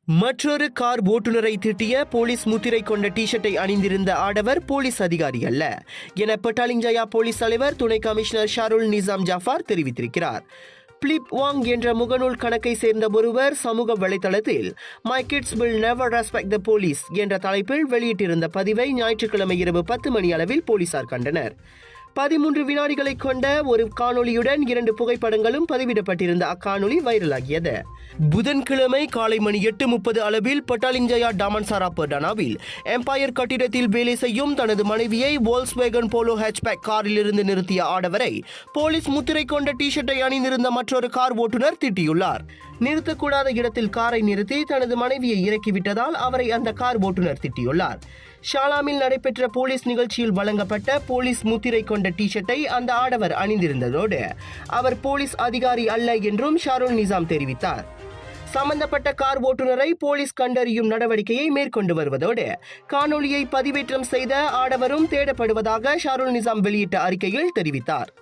மற்றொரு car ஓட்டுநரை திட்டிய police முத்திரை கொண்ட டி-ஷர்ட்டை அணிந்திருந்த ஆடவர் போலீஸ் அதிகாரி அல்ல என பட்டாலிங்ஜயா போலீஸ் தலைவர் துணை கமிஷனர் ஷாருல் நிசாம் ஜாஃபார் தெரிவித்திருக்கிறார். பிலிப் வாங் என்ற முகநூல் கணக்கை சேர்ந்த ஒருவர் சமூக வலைதளத்தில் my kids will never respect the police என்ற தலைப்பில் வெளியிட்டிருந்த பதிவை ஞாயிற்றுக்கிழமை இரவு 10 மணி அளவில் போலீசார் கண்டனர். 13 வினாடிகளை கொண்ட ஒரு காணொலியுடன் 2 புகைப்படங்களும் பதிவிடப்பட்டிருந்த அக்காணொலி வைரலாகியது. புதன்கிழமை காலை மணி 8:30 அளவில் பட்டாலிங்ஜயா டாமன்சாரா பர்டானாவில் எம்பயர் கட்டிடத்தில் வேலை செய்யும் தனது மனைவியை வோல்ஸ்வேகன் போலோ ஹேட்ச்பேக் காரில் இருந்து நிறுத்திய ஆடவரை போலீஸ் முத்திரை கொண்ட டி-ஷர்ட்டை அணிந்திருந்த மற்றொரு கார் ஓட்டுநர் திட்டியுள்ளார். நிறுத்தக்கூடாத இடத்தில் காரை நிறுத்தி தனது மனைவியை இறக்கிவிட்டதால் அவரை அந்த கார் ஓட்டுநர் திட்டியுள்ளார். ஷாலாமில் நடைபெற்ற போலீஸ் நிகழ்ச்சியில் வழங்கப்பட்ட போலீஸ் முத்திரை கொண்ட டி-ஷர்ட்டை அந்த ஆடவர் அணிந்திருந்ததோடு அவர் போலீஸ் அதிகாரி அல்ல என்றும் ஷாருல் நிசாம் தெரிவித்தார். சம்பந்தப்பட்ட கார் ஓட்டுநரை போலீஸ் கண்டறியும் நடவடிக்கையை மேற்கொண்டு வருவதோடு காணொலியை பதிவேற்றம் செய்த ஆடவரும் தேடப்படுவதாக ஷாருல் நிசாம் வெளியிட்ட அறிக்கையில் தெரிவித்தார்.